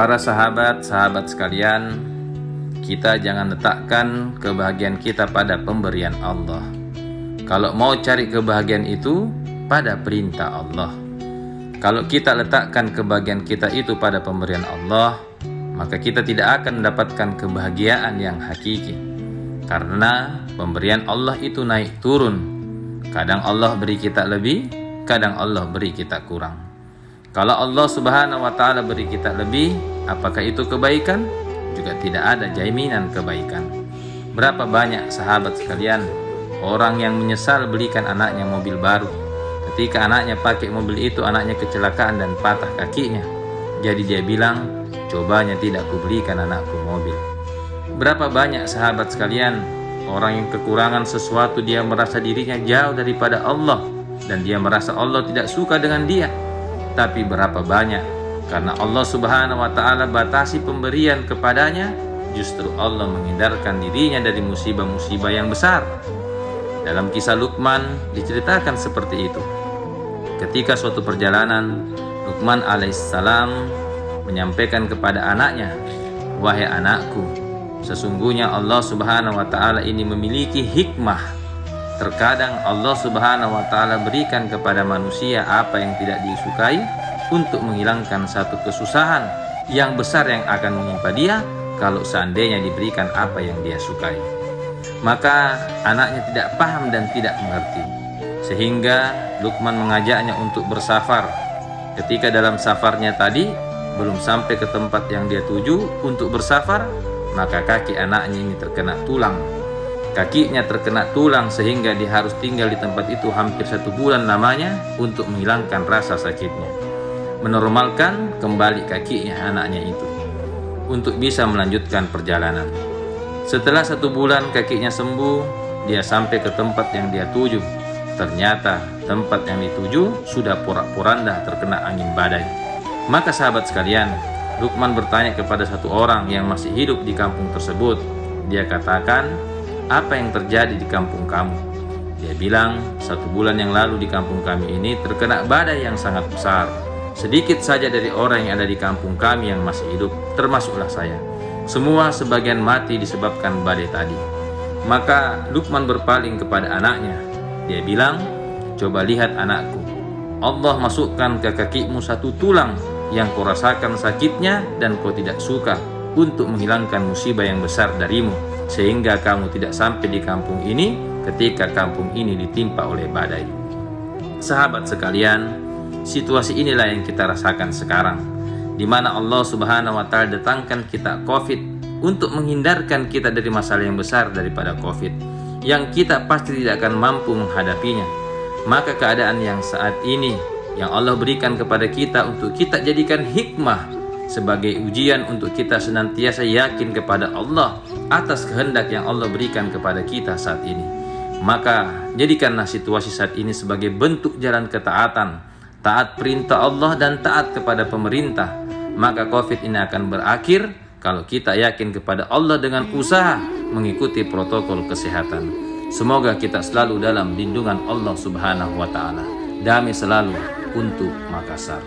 Para sahabat-sahabat sekalian, kita jangan letakkan kebahagiaan kita pada pemberian Allah. Kalau mau cari kebahagiaan itu pada perintah Allah. Kalau kita letakkan kebahagiaan kita itu pada pemberian Allah, maka kita tidak akan mendapatkan kebahagiaan yang hakiki. Karena pemberian Allah itu naik turun. Kadang Allah beri kita lebih, kadang Allah beri kita kurang. Kalau Allah Subhanahu wa Ta'ala beri kita lebih, apakah itu kebaikan? Juga tidak ada jaminan kebaikan. Berapa banyak sahabat sekalian, orang yang menyesal belikan anaknya mobil baru. Ketika anaknya pakai mobil itu, anaknya kecelakaan dan patah kakinya. Jadi dia bilang, cobanya tidak kubelikan anakku mobil. Berapa banyak sahabat sekalian, orang yang kekurangan sesuatu, dia merasa dirinya jauh daripada Allah, dan dia merasa Allah tidak suka dengan dia. Tapi berapa banyak, karena Allah Subhanahu wa Ta'ala batasi pemberian kepadanya, justru Allah menghindarkan dirinya dari musibah-musibah yang besar. Dalam kisah Luqman diceritakan seperti itu. Ketika suatu perjalanan, Luqman alaihissalam menyampaikan kepada anaknya, "Wahai anakku, sesungguhnya Allah Subhanahu wa Ta'ala ini memiliki hikmah. Terkadang Allah Subhanahu wa Ta'ala berikan kepada manusia apa yang tidak disukai untuk menghilangkan satu kesusahan yang besar yang akan menimpa dia kalau seandainya diberikan apa yang dia sukai." Maka anaknya tidak paham dan tidak mengerti, sehingga Luqman mengajaknya untuk bersafar. Ketika dalam safarnya tadi belum sampai ke tempat yang dia tuju untuk bersafar, maka kaki anaknya ini terkena tulang. Kakinya terkena tulang sehingga dia harus tinggal di tempat itu hampir 1 bulan lamanya untuk menghilangkan rasa sakitnya, menormalkan kembali kakinya anaknya itu untuk bisa melanjutkan perjalanan. Setelah 1 bulan kakinya sembuh, dia sampai ke tempat yang dia tuju. Ternyata tempat yang dituju sudah porak-poranda terkena angin badai. Maka sahabat sekalian, Luqman bertanya kepada satu orang yang masih hidup di kampung tersebut. Dia katakan, "Apa yang terjadi di kampung kamu?" Dia bilang, 1 bulan yang lalu di kampung kami ini terkena badai yang sangat besar. Sedikit saja dari orang yang ada di kampung kami yang masih hidup, termasuklah saya. Semua sebagian mati disebabkan badai tadi. Maka Luqman berpaling kepada anaknya. Dia bilang, "Coba lihat anakku, Allah masukkan ke kakimu 1 tulang yang kau rasakan sakitnya dan kau tidak suka untuk menghilangkan musibah yang besar darimu, sehingga kamu tidak sampai di kampung ini ketika kampung ini ditimpa oleh badai." Sahabat sekalian, situasi inilah yang kita rasakan sekarang, di mana Allah Subhanahu wa Ta'ala datangkan kita COVID untuk menghindarkan kita dari masalah yang besar daripada COVID, yang kita pasti tidak akan mampu menghadapinya. Maka keadaan yang saat ini yang Allah berikan kepada kita untuk kita jadikan hikmah sebagai ujian untuk kita senantiasa yakin kepada Allah atas kehendak yang Allah berikan kepada kita saat ini. Maka jadikanlah situasi saat ini sebagai bentuk jalan ketaatan, taat perintah Allah dan taat kepada pemerintah. Maka COVID ini akan berakhir kalau kita yakin kepada Allah dengan usaha mengikuti protokol kesehatan. Semoga kita selalu dalam lindungan Allah Subhanahu wa Ta'ala. Damai selalu untuk Makassar.